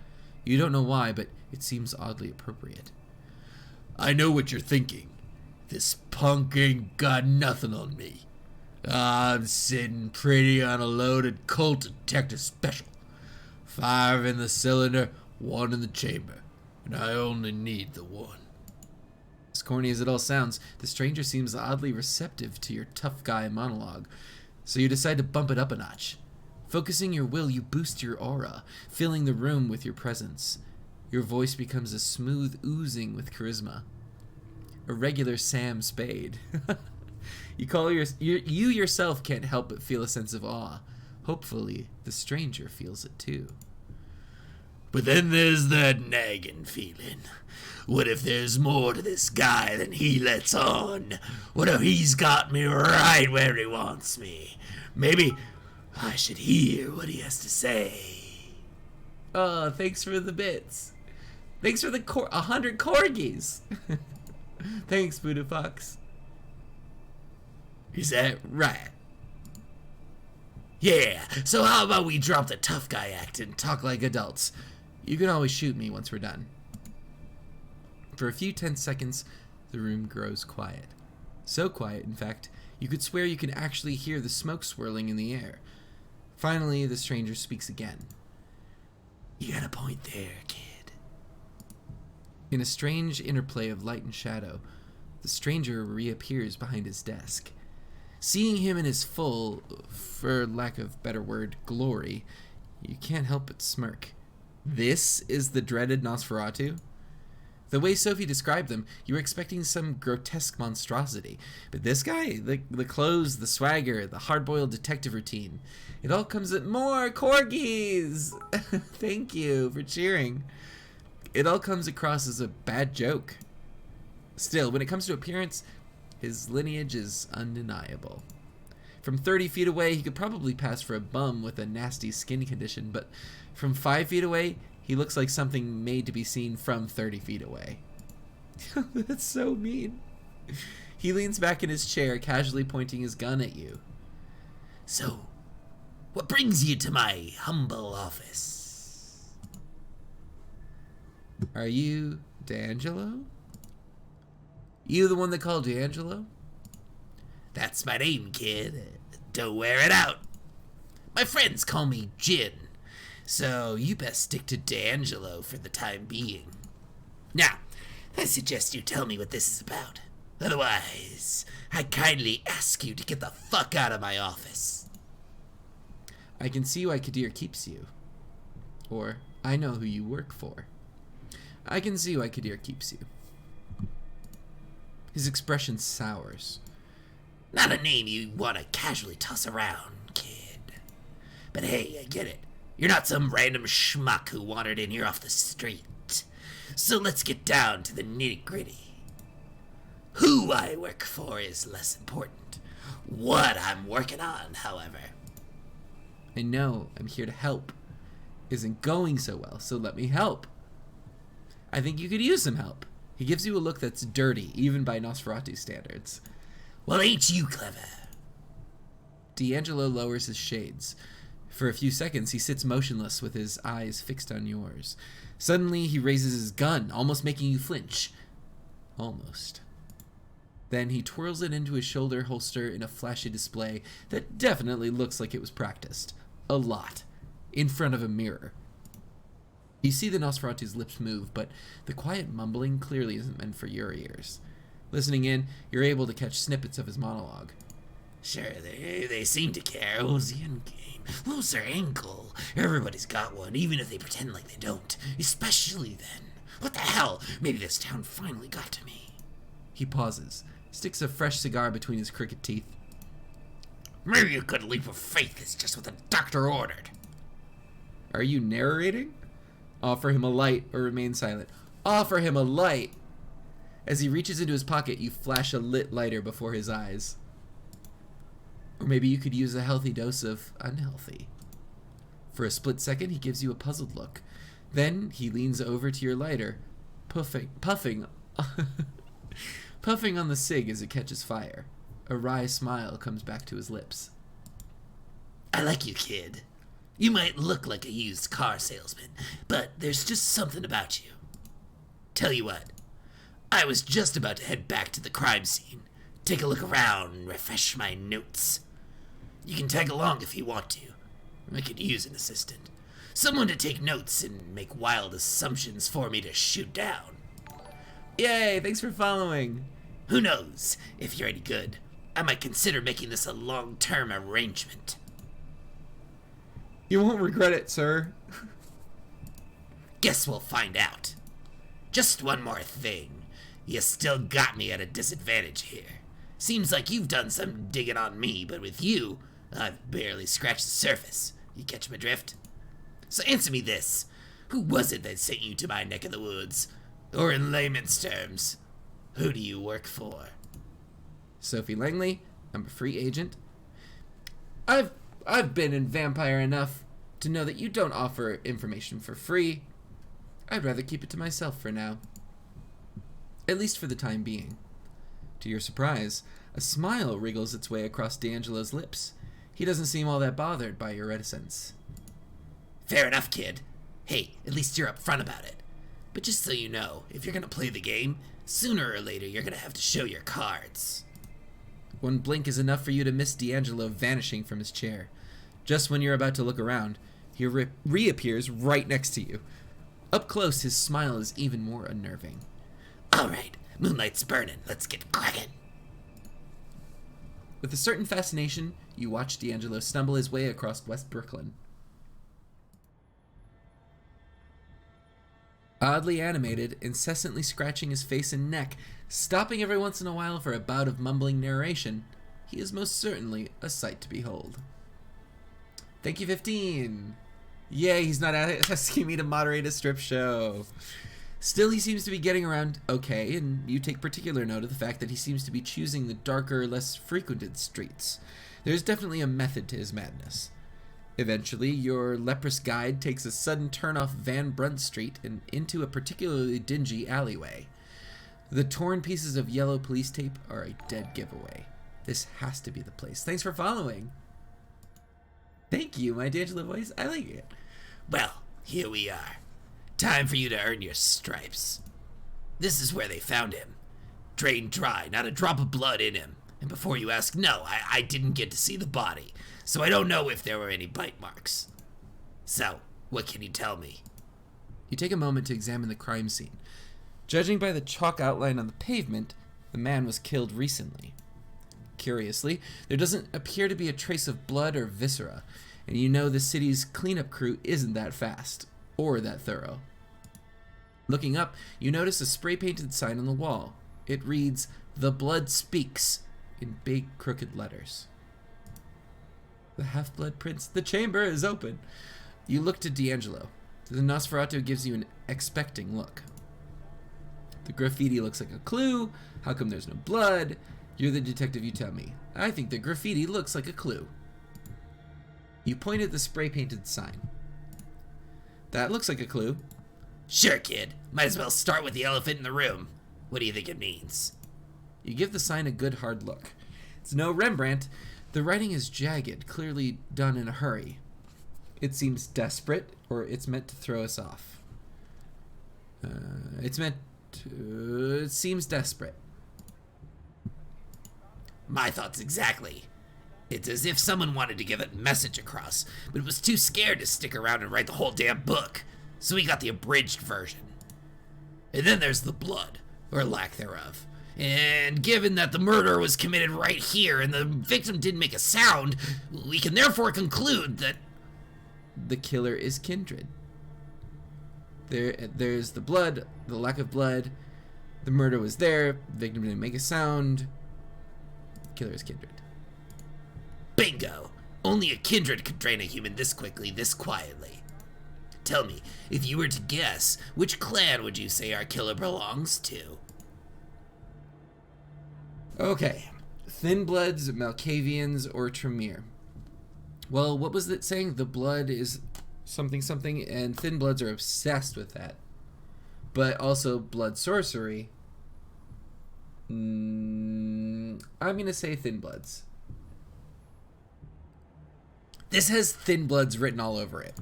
You don't know why, but it seems oddly appropriate. I know what you're thinking. This punk ain't got nothing on me. I'm sitting pretty on a loaded Colt Detective Special. 5 in the cylinder, 1 in the chamber, and I only need the 1. As corny as it all sounds, the stranger seems oddly receptive to your tough guy monologue, so you decide to bump it up a notch. Focusing your will, you boost your aura, filling the room with your presence. Your voice becomes a smooth oozing with charisma. A regular Sam Spade. You yourself can't help but feel a sense of awe. Hopefully, the stranger feels it too. But then there's that nagging feeling. What if there's more to this guy than he lets on? What if he's got me right where he wants me? Maybe I should hear what he has to say. Oh, thanks for the bits. Thanks for the 100 corgis. Thanks, Voodoo Fox. Is that right? Yeah, so how about we drop the tough guy act and talk like adults? You can always shoot me once we're done. For a few tense seconds, the room grows quiet. So quiet, in fact, you could swear you can actually hear the smoke swirling in the air. Finally, the stranger speaks again. You got a point there, kid. In a strange interplay of light and shadow, the stranger reappears behind his desk. Seeing him in his full, for lack of better word, glory, you can't help but smirk. This is the dreaded Nosferatu? The way Sophie described them, you were expecting some grotesque monstrosity. But this guy, the clothes, the swagger, the hard-boiled detective routine, it all comes at more corgis! Thank you for cheering. It all comes across as a bad joke. Still, when it comes to appearance, his lineage is undeniable. From 30 feet away, he could probably pass for a bum with a nasty skin condition, but from 5 feet away, he looks like something made to be seen from 30 feet away. That's so mean. He leans back in his chair, casually pointing his gun at you. So, what brings you to my humble office? Are you D'Angelo? You the one that called D'Angelo? That's my name, kid. Don't wear it out. My friends call me Jin, so you best stick to D'Angelo for the time being. Now, I suggest you tell me what this is about. Otherwise, I kindly ask you to get the fuck out of my office. I can see why Kadir keeps you. Or, I know who you work for. I can see why Kadir keeps you. His expression sours. Not a name you want to casually toss around, kid. But hey, I get it. You're not some random schmuck who wandered in here off the street. So let's get down to the nitty-gritty. Who I work for is less important. What I'm working on, however. I know I'm here to help. Isn't going so well, so let me help. I think you could use some help. He gives you a look that's dirty, even by Nosferatu standards. Well, ain't you clever? D'Angelo lowers his shades. For a few seconds, he sits motionless with his eyes fixed on yours. Suddenly, he raises his gun, almost making you flinch. Almost. Then he twirls it into his shoulder holster in a flashy display that definitely looks like it was practiced. A lot. In front of a mirror. You see the Nosferatu's lips move, but the quiet mumbling clearly isn't meant for your ears. Listening in, you're able to catch snippets of his monologue. Sure, they seem to care. Who's the end game? Who's their ankle? Everybody's got one, even if they pretend like they don't. Especially then. What the hell? Maybe this town finally got to me. He pauses, sticks a fresh cigar between his crooked teeth. Maybe a good leap of faith is just what the doctor ordered. Are you narrating? Offer him a light or remain silent. Offer him a light! As he reaches into his pocket, you flash a lit lighter before his eyes. Or maybe you could use a healthy dose of unhealthy. For a split second, he gives you a puzzled look. Then he leans over to your lighter, puffing puffing on the cig as it catches fire. A wry smile comes back to his lips. I like you, kid. You might look like a used car salesman, but there's just something about you. Tell you what, I was just about to head back to the crime scene, take a look around, and refresh my notes. You can tag along if you want to. I could use an assistant. Someone to take notes and make wild assumptions for me to shoot down. Yay, thanks for following. Who knows? If you're any good, I might consider making this a long-term arrangement. You won't regret it, sir. Guess we'll find out. Just one more thing. You still got me at a disadvantage here. Seems like you've done some digging on me, but with you, I've barely scratched the surface. You catch my drift? So answer me this. Who was it that sent you to my neck of the woods? Or in layman's terms, who do you work for? Sophie Langley, I'm a free agent. I've been in Vampire enough to know that you don't offer information for free. I'd rather keep it to myself for now. At least for the time being. To your surprise, a smile wriggles its way across D'Angelo's lips. He doesn't seem all that bothered by your reticence. Fair enough, kid. Hey, at least you're upfront about it. But just so you know, if you're gonna play the game, sooner or later you're gonna have to show your cards. One blink is enough for you to miss D'Angelo vanishing from his chair. Just when you're about to look around, he reappears right next to you. Up close, his smile is even more unnerving. Alright, moonlight's burning. Let's get cracking. With a certain fascination, you watch D'Angelo stumble his way across West Brooklyn. Oddly animated, incessantly scratching his face and neck, stopping every once in a while for a bout of mumbling narration, he is most certainly a sight to behold. Thank you, 15. Yay, he's not asking me to moderate a strip show. Still, he seems to be getting around okay, and you take particular note of the fact that he seems to be choosing the darker, less frequented streets. There's definitely a method to his madness. Eventually, your leprous guide takes a sudden turn off Van Brunt Street and into a particularly dingy alleyway. The torn pieces of yellow police tape are a dead giveaway. This has to be the place. Thanks for following. Thank you, my D'Angelo voice. I like it. Well, here we are. Time for you to earn your stripes. This is where they found him. Drained dry, not a drop of blood in him. And before you ask, no, I didn't get to see the body, so I don't know if there were any bite marks. So, what can you tell me? You take a moment to examine the crime scene. Judging by the chalk outline on the pavement, the man was killed recently. Curiously, there doesn't appear to be a trace of blood or viscera, and you know the city's cleanup crew isn't that fast, or that thorough. Looking up, you notice a spray-painted sign on the wall. It reads, "The Blood Speaks," in big crooked letters. The Half-Blood Prince, the chamber is open. You look to D'Angelo. The Nosferatu gives you an expecting look. The graffiti looks like a clue. How come there's no blood? You're the detective, you tell me. I think the graffiti looks like a clue. You point at the spray-painted sign. That looks like a clue. Sure, kid. Might as well start with the elephant in the room. What do you think it means? You give the sign a good hard look. It's no Rembrandt. The writing is jagged, clearly done in a hurry. It seems desperate, or it's meant to throw us off. It seems desperate. My thoughts exactly. It's as if someone wanted to get a message across, but was too scared to stick around and write the whole damn book, so we got the abridged version. And then there's the blood, or lack thereof. And given that the murder was committed right here and the victim didn't make a sound, we can therefore conclude that the killer is kindred. There's the blood, the lack of blood, the murder was there, the victim didn't make a sound, the killer is kindred. Bingo! Only a kindred could drain a human this quickly, this quietly. Tell me, if you were to guess, which clan would you say our killer belongs to? Okay, Thin Bloods, Malkavians, or Tremere. Well, what was it saying? The blood is something something, and Thin Bloods are obsessed with that. But also blood sorcery. I'm gonna say Thin Bloods. This has Thin Bloods written all over it.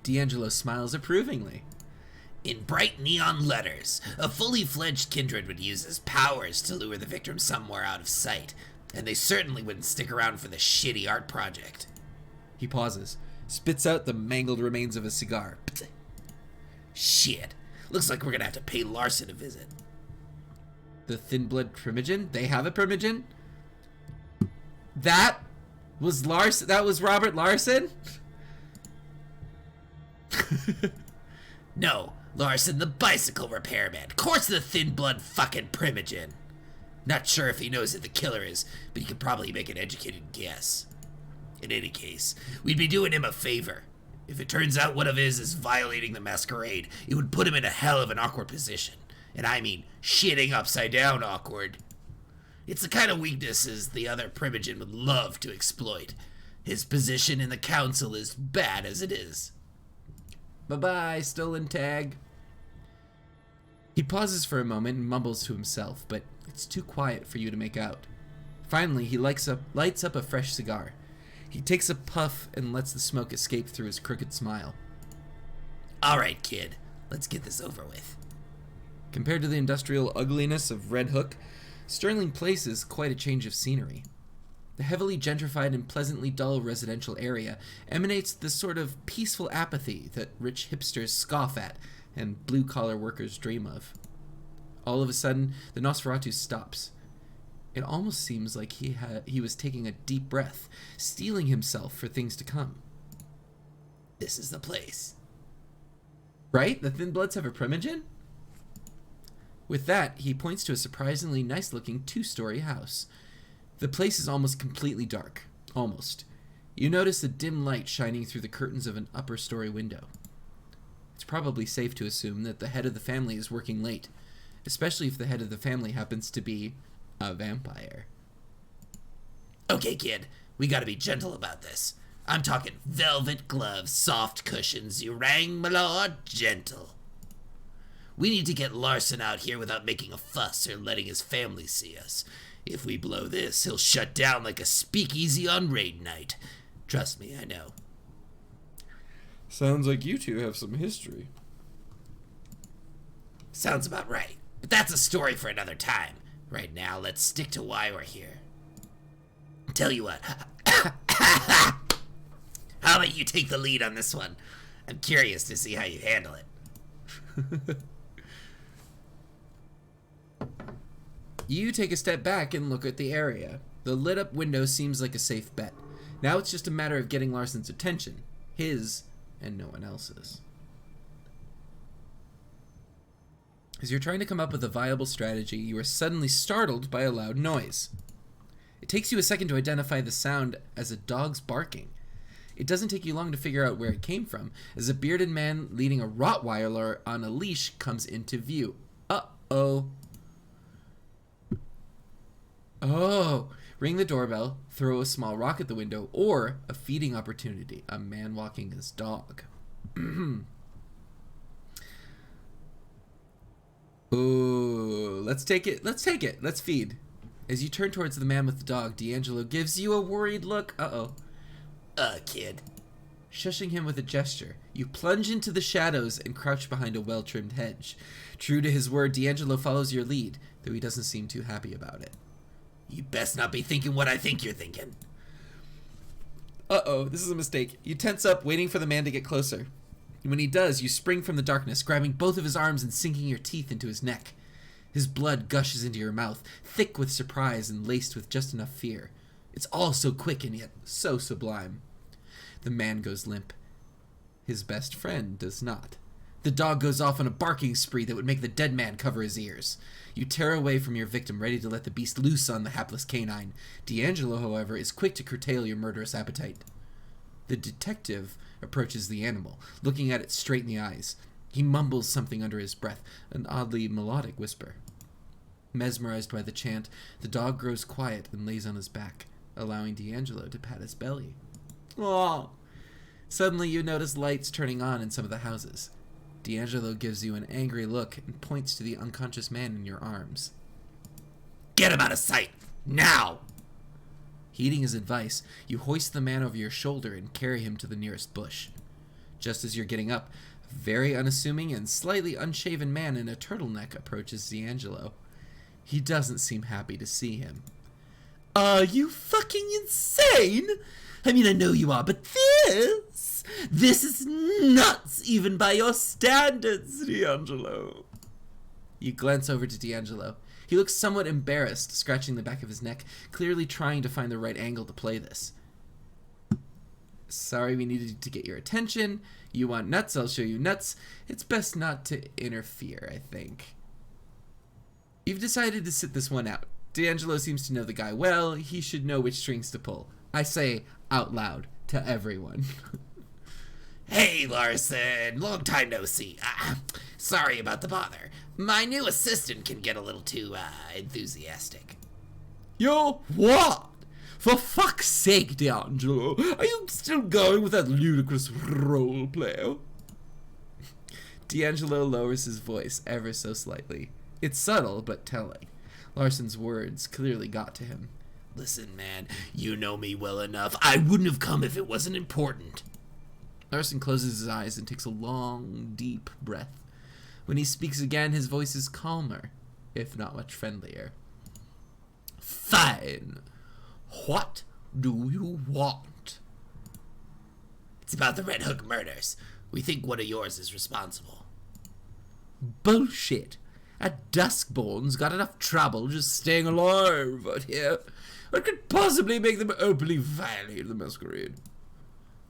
D'Angelo smiles approvingly. In bright neon letters, a fully fledged kindred would use his powers to lure the victim somewhere out of sight, and they certainly wouldn't stick around for the shitty art project. He pauses, spits out the mangled remains of a cigar. Shit. Looks like we're gonna have to pay Larson a visit. The thin blood primogen? They have a primogen? That was Robert Larson? No, Larson, the bicycle repairman. Of course the thin blood fucking primogen. Not sure if he knows who the killer is, but he could probably make an educated guess. In any case, we'd be doing him a favor. If it turns out one of his is violating the Masquerade, it would put him in a hell of an awkward position. And I mean, shitting upside down awkward. It's the kind of weaknesses the other primogen would love to exploit. His position in the council is bad as it is. Bye-bye, stolen tag. He pauses for a moment and mumbles to himself, but it's too quiet for you to make out. Finally, he lights up a fresh cigar. He takes a puff and lets the smoke escape through his crooked smile. All right, kid. Let's get this over with. Compared to the industrial ugliness of Red Hook, Sterling Place is quite a change of scenery. The heavily gentrified and pleasantly dull residential area emanates the sort of peaceful apathy that rich hipsters scoff at and blue-collar workers dream of. All of a sudden, the Nosferatu stops. It almost seems like he was taking a deep breath, steeling himself for things to come. This is the place. Right? The Thin Bloods have a primogen? With that, he points to a surprisingly nice-looking 2-story house. The place is almost completely dark. Almost. You notice a dim light shining through the curtains of an upper-story window. It's probably safe to assume that the head of the family is working late, especially if the head of the family happens to be a vampire. Okay, kid, we gotta be gentle about this. I'm talking velvet gloves, soft cushions, you rang, my lord, gentle. We need to get Larson out here without making a fuss or letting his family see us. If we blow this, he'll shut down like a speakeasy on raid night. Trust me, I know. Sounds like you two have some history. Sounds about right. But that's a story for another time. Right now, let's stick to why we're here. Tell you what. How about you take the lead on this one? I'm curious to see how you handle it. You take a step back and look at the area. The lit-up window seems like a safe bet. Now it's just a matter of getting Larson's attention. His and no one else's. As you're trying to come up with a viable strategy, you are suddenly startled by a loud noise. It takes you a second to identify the sound as a dog's barking. It doesn't take you long to figure out where it came from, as a bearded man leading a Rottweiler on a leash comes into view. Uh-oh. Oh, ring the doorbell, throw a small rock at the window, or a feeding opportunity, a man walking his dog. Ooh, let's take it. Let's feed. As you turn towards the man with the dog, D'Angelo gives you a worried look. Uh-oh. Kid. Shushing him with a gesture, you plunge into the shadows and crouch behind a well-trimmed hedge. True to his word, D'Angelo follows your lead, though he doesn't seem too happy about it. You best not be thinking what I think you're thinking. Uh-oh, this is a mistake. You tense up, waiting for the man to get closer. When he does, you spring from the darkness, grabbing both of his arms and sinking your teeth into his neck. His blood gushes into your mouth, thick with surprise and laced with just enough fear. It's all so quick and yet so sublime. The man goes limp. His best friend does not. The dog goes off on a barking spree that would make the dead man cover his ears. You tear away from your victim, ready to let the beast loose on the hapless canine. D'Angelo, however, is quick to curtail your murderous appetite. The detective approaches the animal, looking at it straight in the eyes. He mumbles something under his breath, an oddly melodic whisper. Mesmerized by the chant, the dog grows quiet and lays on his back, allowing D'Angelo to pat his belly. Aww. Suddenly you notice lights turning on in some of the houses. D'Angelo gives you an angry look and points to the unconscious man in your arms. Get him out of sight! Now! Heeding his advice, you hoist the man over your shoulder and carry him to the nearest bush. Just as you're getting up, a very unassuming and slightly unshaven man in a turtleneck approaches D'Angelo. He doesn't seem happy to see him. Are you fucking insane? I mean, I know you are, but this is nuts, even by your standards, D'Angelo. You glance over to D'Angelo. He looks somewhat embarrassed, scratching the back of his neck, clearly trying to find the right angle to play this. Sorry we needed to get your attention. You want nuts, I'll show you nuts. It's best not to interfere, I think. You've decided to sit this one out. D'Angelo seems to know the guy well. He should know which strings to pull. I say out loud to everyone. Hey, Larson. Long time no see. Sorry about the bother. My new assistant can get a little too, enthusiastic. Yo, what? For fuck's sake, D'Angelo, are you still going with that ludicrous role play? D'Angelo lowers his voice ever so slightly. It's subtle, but telling. Larson's words clearly got to him. Listen, man, you know me well enough. I wouldn't have come if it wasn't important. Larson closes his eyes and takes a long, deep breath. When he speaks again, his voice is calmer, if not much friendlier. Fine. What do you want? It's about the Red Hook murders. We think one of yours is responsible. Bullshit. A Duskborn's got enough trouble just staying alive out here. What could possibly make them openly violate the Masquerade?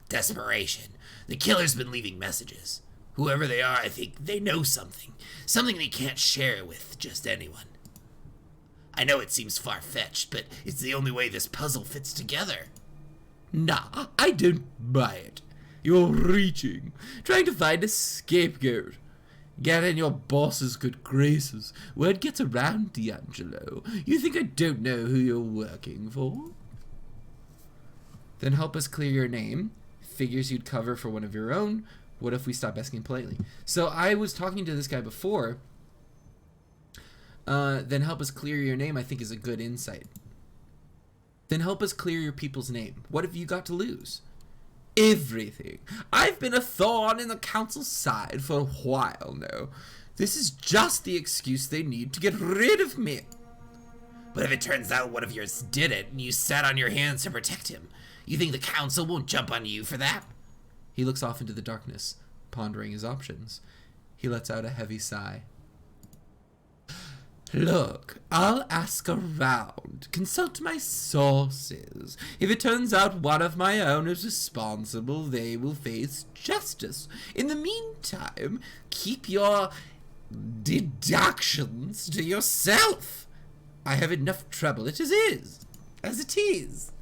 Desperation. The killer's been leaving messages. Whoever they are, I think they know something. Something they can't share with just anyone. I know it seems far-fetched, but it's the only way this puzzle fits together. Nah, I don't buy it. You're reaching, trying to find a scapegoat. Get in your boss's good graces. Word gets around, D'Angelo. You think I don't know who you're working for? Then help us clear your name. Figures you'd cover for one of your own. What if we stop asking politely? So I was talking to this guy before. Then help us clear your name, I think, is a good insight. Then help us clear your people's name. What have you got to lose? Everything. I've been a thorn in the council's side for a while now. This is just the excuse they need to get rid of me. But if it turns out one of yours did it and you sat on your hands to protect him, you think the council won't jump on you for that? He looks off into the darkness, pondering his options. He lets out a heavy sigh. Look, I'll ask around, consult my sources. If it turns out one of my own is responsible, they will face justice. In the meantime, keep your deductions to yourself. I have enough trouble as it is.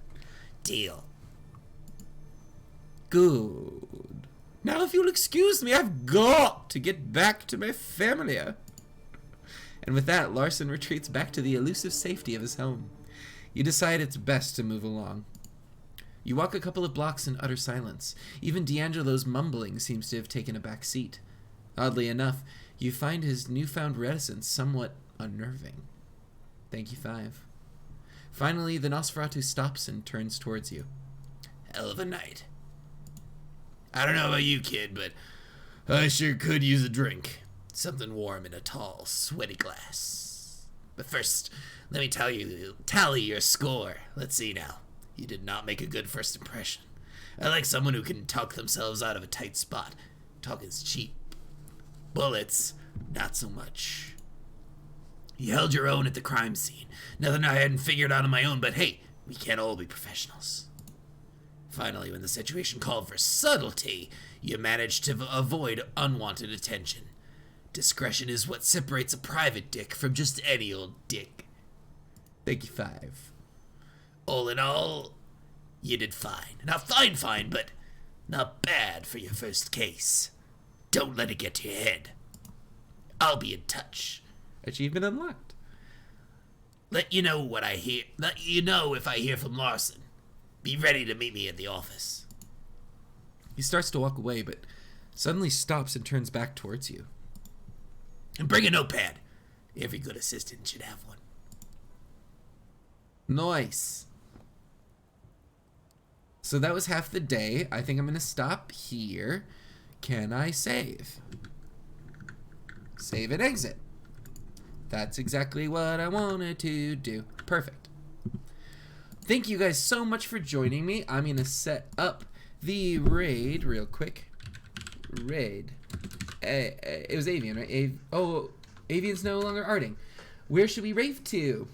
Deal. Good. Now if you'll excuse me, I've got to get back to my family. And with that, Larson retreats back to the elusive safety of his home. You decide it's best to move along. You walk a couple of blocks in utter silence. Even D'Angelo's mumbling seems to have taken a back seat. Oddly enough, you find his newfound reticence somewhat unnerving. Thank you, 5. Finally, the Nosferatu stops and turns towards you. Hell of a night. I don't know about you, kid, but I sure could use a drink. Something warm in a tall, sweaty glass. But first, let me tally your score. Let's see now. You did not make a good first impression. I like someone who can talk themselves out of a tight spot. Talking's cheap. Bullets, not so much. You held your own at the crime scene. Nothing I hadn't figured out on my own, but hey, we can't all be professionals. Finally, when the situation called for subtlety, you managed to avoid unwanted attention. Discretion is what separates a private dick from just any old dick. Thank you, 5. All in all, you did fine. Not fine, but not bad for your first case. Don't let it get to your head. I'll be in touch. Achievement unlocked. Let you know what I hear. Let you know if I hear from Larson. Be ready to meet me at the office. He starts to walk away, but suddenly stops and turns back towards you. And bring a notepad. Every good assistant should have one. Nice. So that was half the day. I think I'm going to stop here. Can I save? Save and exit. That's exactly what I wanted to do. Perfect. Thank you guys so much for joining me. I'm going to set up the raid real quick. Raid. It was Avian, right? Avian's no longer arting. Where should we rave to?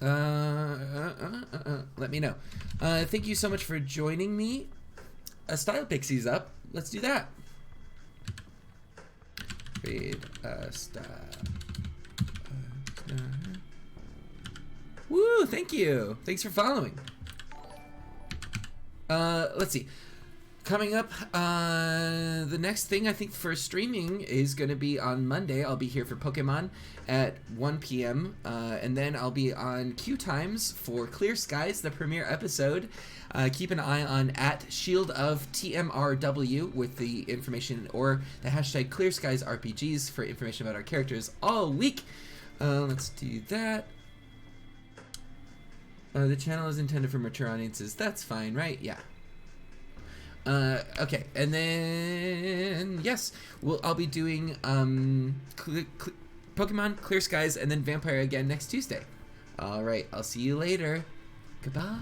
Let me know. Thank you so much for joining me. Style Pixie's up. Let's do that. Trade style. Woo! Thank you. Thanks for following. Let's see. Coming up, the next thing I think for streaming is going to be on Monday. I'll be here for Pokemon at 1 p.m. And then I'll be on Q Times for Clear Skies, the premiere episode. Keep an eye on at Shield of TMRW with the information, or the hashtag Clear Skies RPGs for information about our characters all week. Let's do that. The channel is intended for mature audiences. That's fine, right? Yeah. Okay, and then yes, I'll be doing Pokemon Clear Skies and then Vampire again next Tuesday. All right, I'll see you later. Goodbye.